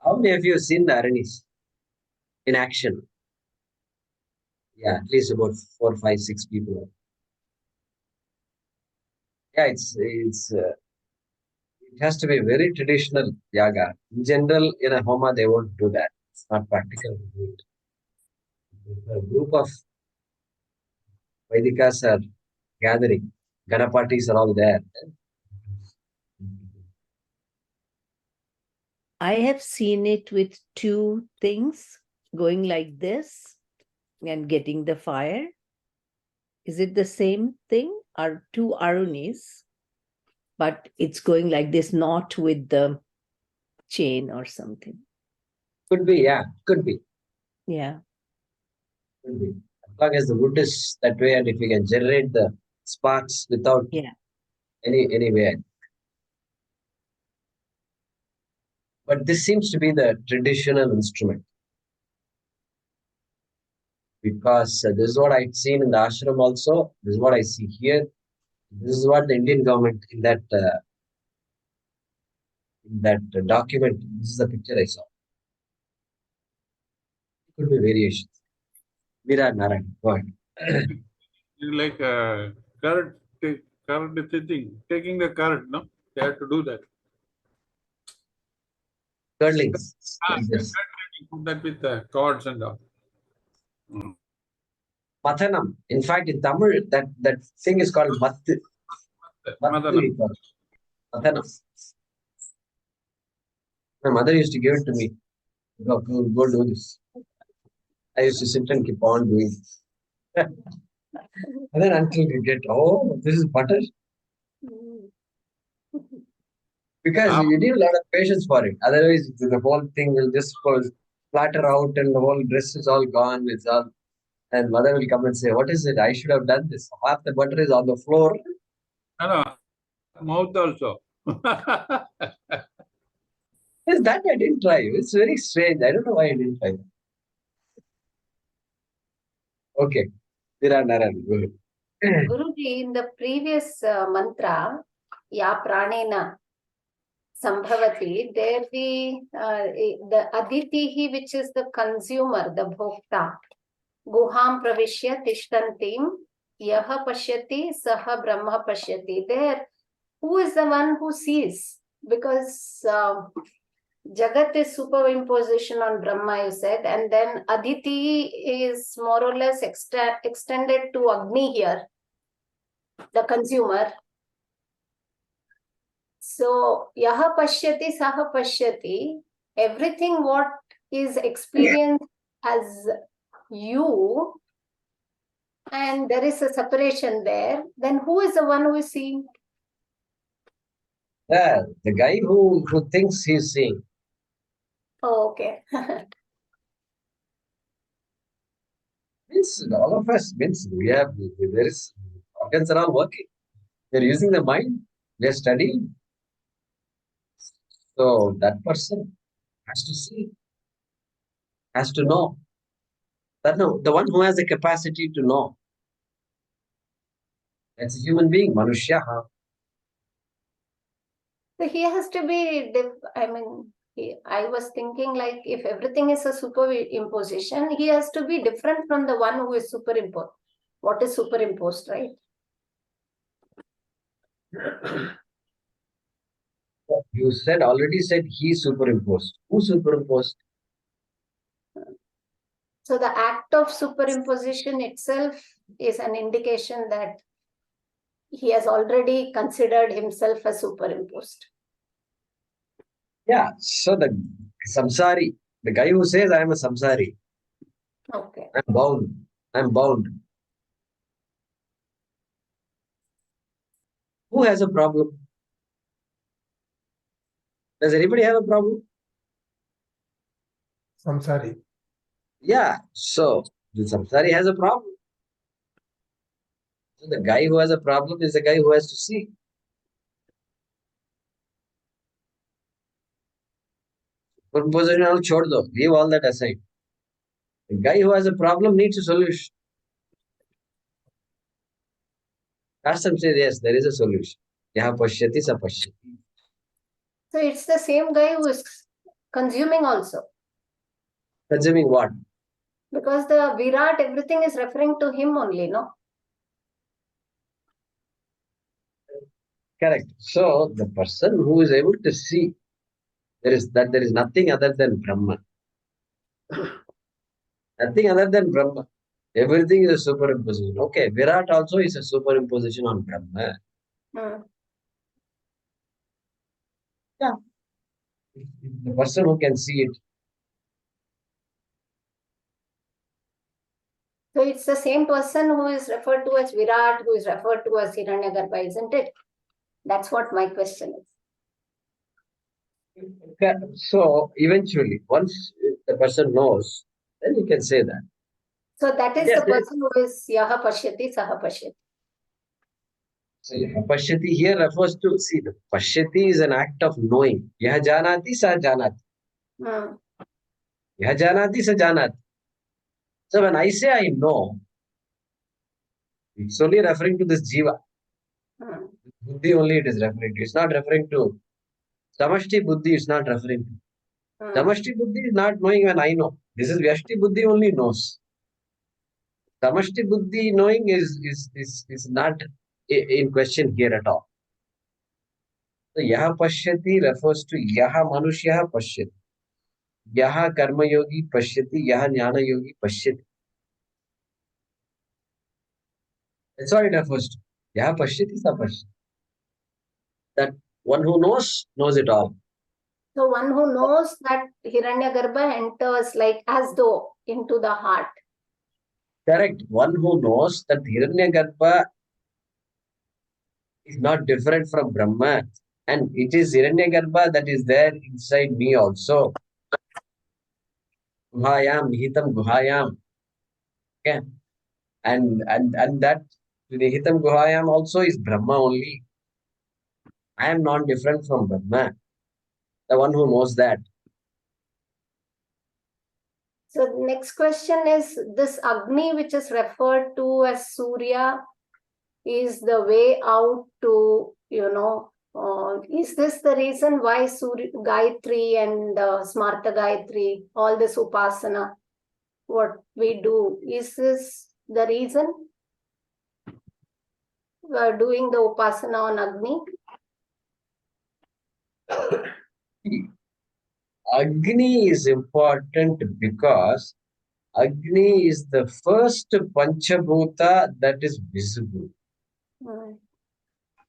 How many of you have seen the Aranis in action? Yeah, at least about 4, 5, 6 people. Yeah, it has to be very traditional yaga. In general, in a homa, they won't do that. It's not practical to do it. If a group of Vedikas are gathering, Ganapatis are all there. I have seen it with 2 things going like this and getting the fire. Is it the same thing? Or 2 arunis, but it's going like this, not with the chain or something. Could be, yeah, could be. Yeah. Could be. As long as the wood is that way and if you can generate the sparks without any way. But this seems to be the traditional instrument. Because this is what I've seen in the ashram also. This is what I see here. This is what the Indian government in that document. This is the picture I saw. It could be variations. Mira Narayan, go ahead. Like current taking the current, no? They have to do that. Curlings. Like this. Put that with the cords and all. Mathanam. In fact, in Tamil, that thing is called Mathu. Mathanam. My mother used to give it to me. Go do this. I used to sit and keep on doing it. And then until you get, oh, this is butter. Because you need a lot of patience for it. Otherwise, the whole thing will just flatter out and the whole dress is all gone. It's all, and mother will come and say, what is it? I should have done this. Half the butter is on the floor. No, mouth also. Yes, that I didn't try. It's very strange. I don't know why I didn't try that. Okay. Narayan, go ahead. Guruji, in the previous mantra, Ya Pranena Sambhavati, there the Aditihi, which is the consumer, the Bhokta, Guham Pravishya Tishtantim, Yaha Pashyati, Saha Brahma Pashyati. There, who is the one who sees? Because Jagat is superimposition on Brahma, you said, and then Aditi is more or less extended to Agni here, the consumer. So, Yaha Pashyati, Saha Pashyati, everything what is experienced as you, and there is a separation there, then who is the one who is seeing? Yeah, the guy who thinks he's seeing. Oh, okay. Means all of us, means there is, organs are all working. They're using the mind. They're studying. So that person has to see, has to know. The one who has the capacity to know. That's a human being, Manushya. So he has to be, I was thinking like if everything is a superimposition, he has to be different from the one who is superimposed. What is superimposed, right? You already said he superimposed. Who superimposed? So the act of superimposition itself is an indication that he has already considered himself as superimposed. Yeah, so the samsari, the guy who says I am a samsari. Okay. I'm bound. Who has a problem? Does anybody have a problem? Samsari. Yeah, so the samsari has a problem. So the guy who has a problem is the guy who has to see. Superimposition, chhod do. Leave all that aside. The guy who has a problem needs a solution. Bhaashyam says, yes, there is a solution. Yaha pashyati sa pashyati. So it's the same guy who is consuming also. Consuming what? Because the Virat, everything is referring to him only, no? Correct. So the person who is able to see there is nothing other than Brahman. Nothing other than Brahma. Everything is a superimposition. Okay, Virat also is a superimposition on Brahma. Hmm. Yeah. The person who can see it. So it's the same person who is referred to as Virat, who is referred to as Hiranyagarbha, isn't it? That's what my question is. Okay. So eventually, once the person knows, then you can say that. So that is Yes, the person who is Yaha Pashyati, Saha Pashyati. so Pashyati here refers to, see, the Pashyati is an act of knowing. Yaha janati sa janati. Hmm. Yaha janati sa janati. So when I say I know, it's only referring to this jiva. Hmm. Buddhi only it is referring to. It's not referring to Samashti Buddhi, it's not referring to. Hmm. Samashti Buddhi is not knowing when I know. This is Vyashti Buddhi only knows. Samashti Buddhi knowing is not in question here at all. So Yaha Pashyati refers to Yaha Manushyaha Pashyati. Yaha Karma Yogi Pashyati, Yaha Jnana Yogi Pashyati. That's what it refers to. Yaha Pashyati Sa Pashyati. That one who knows it all. So one who knows that Hiranyagarbha enters like as though into the heart. Correct. One who knows that Hiranyagarbha is not different from Brahma. And it is Hiranyagarbha that is there inside me also. Guhayam, Nihitam Guhayam. Okay. And that Nihitam Guhayam also is Brahma only. I am not different from Brahma. The one who knows that. So the next question is this Agni, which is referred to as Surya, is the way out to, is this the reason why Surya, Gayatri and Smarta Gayatri, all this Upasana, what we do, is this the reason we're doing the Upasana on Agni? Agni is important because Agni is the first Panchabhuta that is visible. Hmm.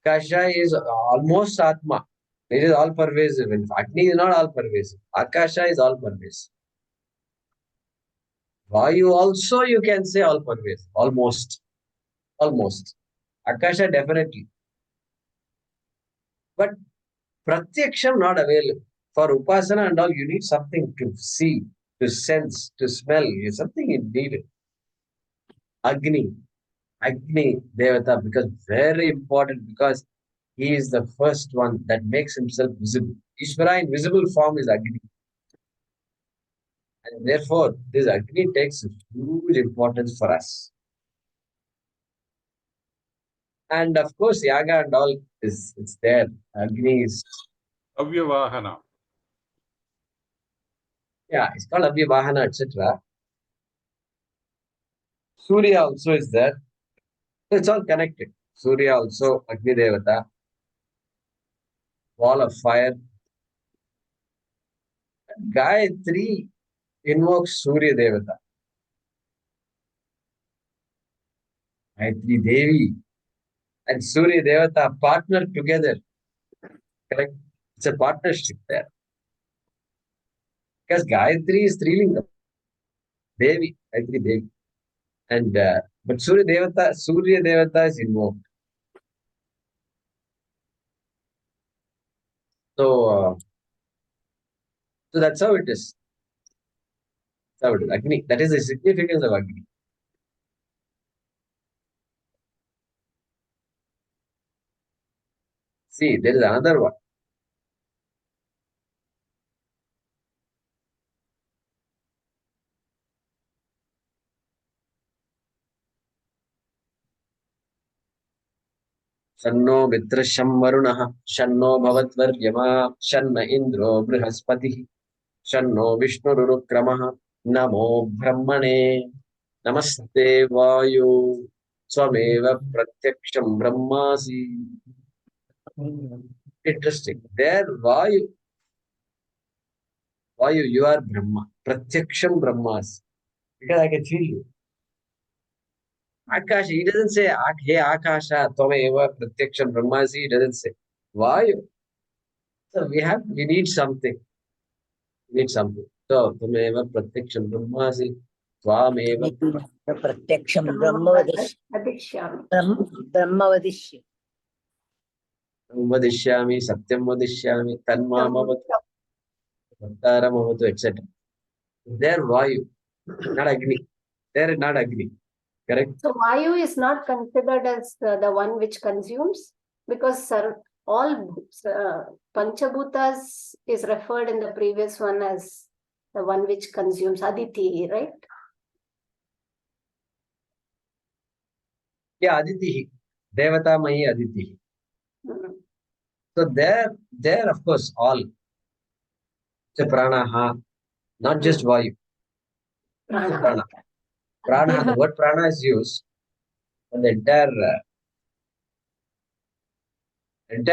Akasha is almost Atma. It is all pervasive. In fact, Agni is not all pervasive. Akasha is all pervasive. Vayu also you can say all pervasive. Almost. Almost. Akasha definitely. But Pratyaksham not available. For Upasana and all, you need something to see, to sense, to smell. Something you need. Agni. Agni Devata, because very important, because he is the first one that makes himself visible. Ishvara in visible form is Agni. And therefore, this Agni takes huge importance for us. And of course, Yaga and all it's there. Agni is, Avyavahana. yeah, it's called Abhivahana, etc. Surya also is there. So it's all connected. Surya also, Agni Devata, wall of fire. Gayatri invokes Surya Devata. Gayatri Devi and Surya Devata partner together. Correct? It's a partnership there. Because Gayatri is Trilingam, Devi, Gayatri Devi. And but Surya Devata is invoked. So so that's how it is. That's how it is. Agni. That is the significance of Agni. See, there is another one. Shanno mitrasham varunah. Shanno bhavatvaryama. Shanna indro brihaspati. Shanno Vishnurukramaha. Namo Brahmane. Namaste Vayu. Swameva Pratyaksham Brahmasi. Interesting. There, Vayu, you are Brahma. Pratyaksham Brahmas. Because I can feel you. Akash, he doesn't say, hey Akasha, Tvameva Pratyaksham Brahmasi. He doesn't say. Vayu. So we need something. We need something. So, Tvameva Pratyaksham Brahmasi. Tvameva Pratyaksham Brahma Brahmavadish. Adishyami. Brahmavadish. Vadishyami, Satyam Vadishyami, Tanmamavatu, Bhattaramavatu, etc. There, Vayu, not Agni. There, not Agni. Correct? So Vayu is not considered as the one which consumes, because all Panchabhutas is referred in the previous one as the one which consumes, Aditi, right? Yeah, Aditi. Devata Mahi Aditi. Mhm. So there, of course, all. So Pranaha, not just Vayu. Prana. Prana. Prana, the word Prana is used for the entire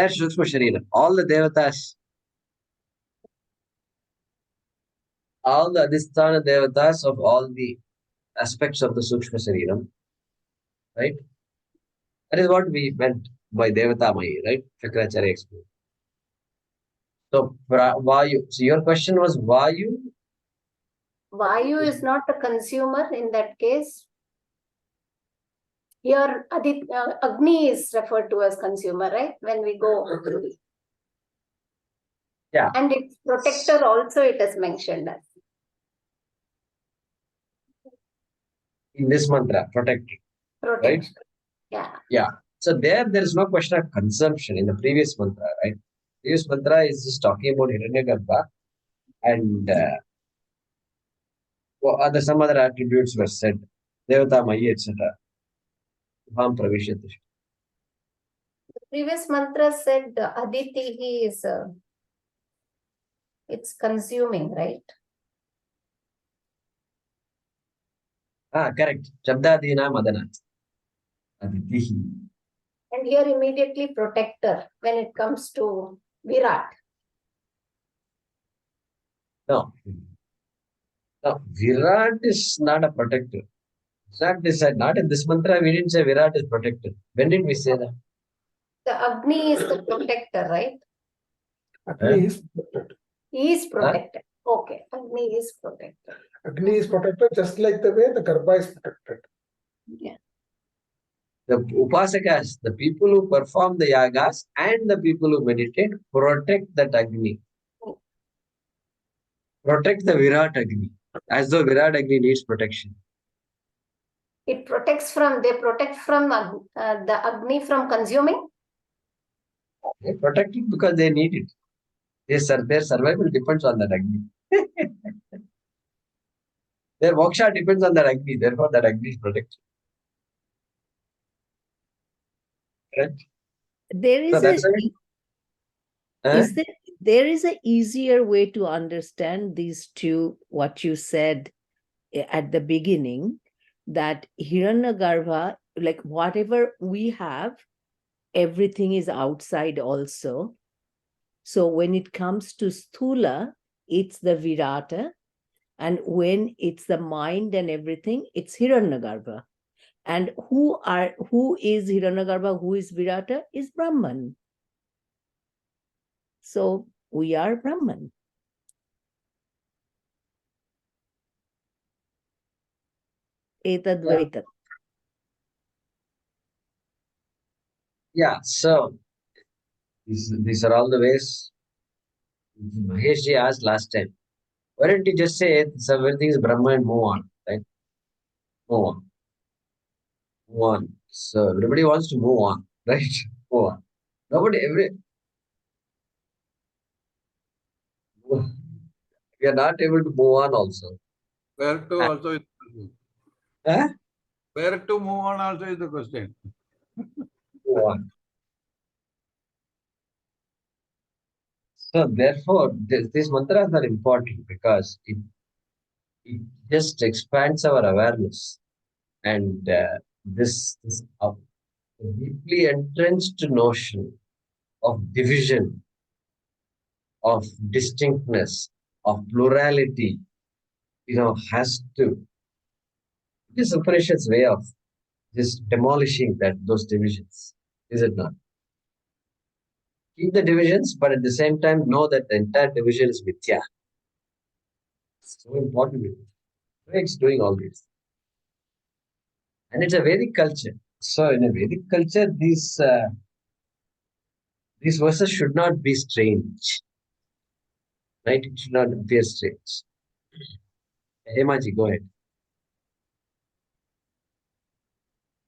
Shukshma Sharira. All the Devatas, all the Adhisthana Devatas of all the aspects of the Sukshma Shariram, right? That is what we meant by Devata Mahi, right? Shankara explained. So, Vayu. So, your question was Vayu? Vayu is not the consumer in that case. Here, Agni is referred to as consumer, right? When we go. Yeah. And its protector also it is mentioned as. In this mantra, protected. Right? Yeah. Yeah. So, there is no question of consumption in the previous mantra, right? Previous mantra is just talking about Hiranyagarbha and some other attributes were said. Devata Mahi, etc. Bham Pravishyati. The previous mantra said Aditi is it's consuming, right? Correct. Shabdadina Madanat. Aditi. And here immediately protector when it comes to Virat. No. No. Virat is not a protector. Not this side. Not in this mantra. We didn't say Virat is protected. When did we say that? The Agni is the protector, right? Agni is protected. He is protected. Okay. Agni is protected. Agni is protected just like the way the Garbha is protected. Yeah. The Upasakas, the people who perform the yagas and the people who meditate, protect that Agni. Protect the Virat Agni. As though Virat Agni needs protection. It protects from, they protect from the Agni from consuming. They protect it because they need it. Their survival depends on that Agni. Their moksha depends on that Agni. Therefore, that Agni is protected. Right? There is So that's is there is an easier way to understand these two, what you said at the beginning, that Hiranyagarbha, like whatever we have, everything is outside also. So when it comes to Sthula, it's the Virata, and when it's the mind and everything, it's Hiranyagarbha. And who is Hiranyagarbha, who is Virata, is Brahman. So we are Brahman. Etadvaita. Yeah, so these are all the ways. Mahesh ji asked last time. Why don't you just say everything is Brahma and move on, right? Move on. Move on. So everybody wants to move on, right? Move on. We are not able to move on also. Where to also is Huh? where to move on also is the question. Move on. So therefore, these mantras are important because it just expands our awareness. And this deeply entrenched notion of division, of distinctness, of plurality, has to. It is Upanishad's way of just demolishing those divisions, is it not? Keep the divisions, but at the same time know that the entire division is mithya. So important. It's doing all this. And it's a Vedic culture. So in a Vedic culture, these verses should not be strange. Right? It should not appear strange. Hemaji, go ahead.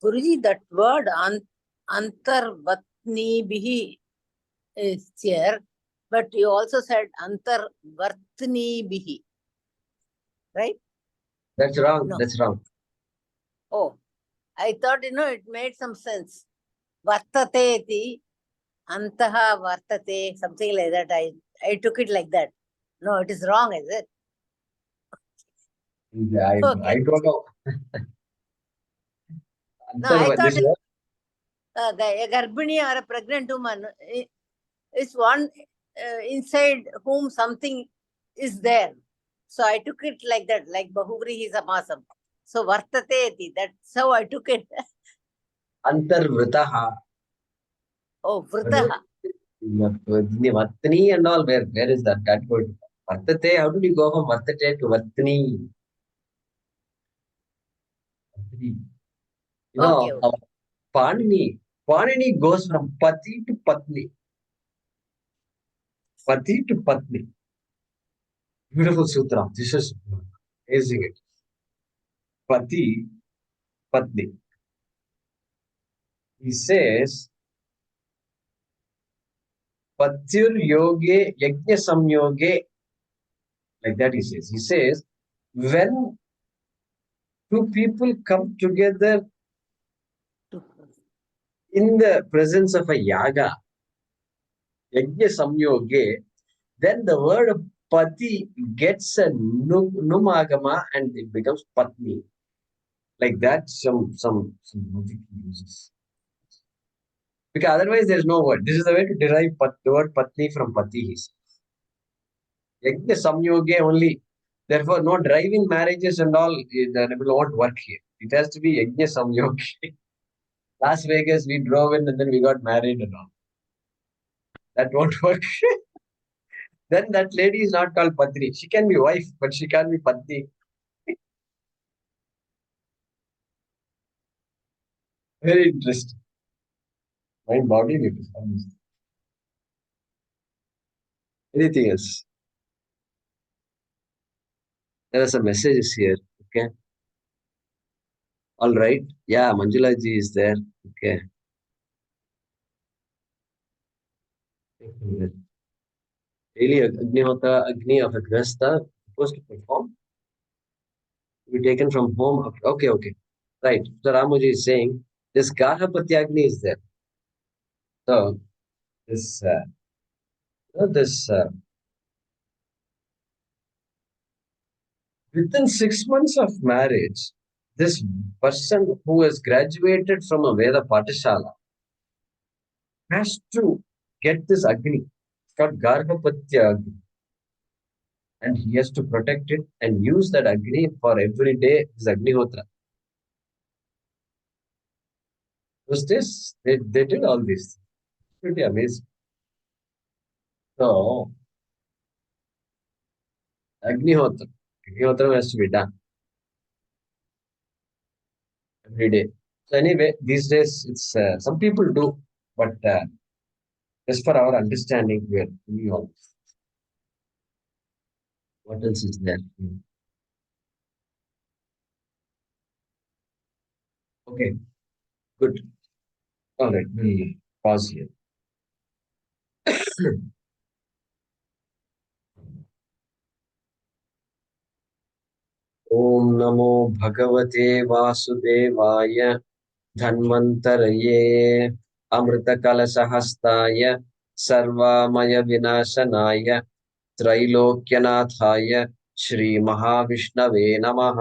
Guruji, that word antarvatnibihi is here, but you also said antarvartnibihi, right? That's wrong. No. That's wrong. Oh, I thought, it made some sense. Vartate iti, antaha vartate, something like that. I took it like that. No, it is wrong, is it? I don't know. No, I thought This a garbhini or a pregnant woman is one inside whom something is there. So I took it like that, like Bahuvrihi Samasam. So Vartate, that's how I took it. Antarvritaha. Oh, Vritaha. Vatni and all, where is that? That word. Vartate, how did you go from Vartate to Vatni? Okay. Panini goes from Pati to Patni. Pati to Patni. Beautiful sutra. This is amazing. It. Pati, Patni. He says, Patyur yoge yajna samyoge. Like that he says. He says, when two people come together in the presence of a yaga, yajna samyoge, then the word pati gets a numagama and it becomes patni. Like that, some logic uses. Because otherwise there is no word. This is the way to derive the word patni from pati. Yajna samyoge only. Therefore, no driving marriages and all won't work here. It has to be yajna samyoge. Las Vegas, we drove in and then we got married and all. That won't work. Then that lady is not called patni. She can be wife, but she can't be patni. Very interesting. Mind boggling it is. Anything else? There are some messages here. Okay. All right. Yeah, Manjula ji is there. Okay. Daily Agni of a Grasta supposed to perform. Be taken from home. Okay. Right. So Ramuji is saying this Garhapati Agni is there. So this within 6 months of marriage, this person who has graduated from a Veda Patashala has to get this Agni. It's called Garhapatya Agni. And he has to protect it and use that Agni for every day, his Agnihotra. Was this? They did all this. Pretty amazing. So, Agnihotra. Agnihotra has to be done every day. So anyway, these days it's some people do, but just for our understanding, we are doing all this. What else is there? Okay, good. All right, we'll pause here. Om Namo Bhagavate Vasudevaya Dhanvantaraya Amrita Kalasahastaya सर्वामय विनाशनाय त्रैलोक्यनाथाय Shri महाविष्णवे नमः।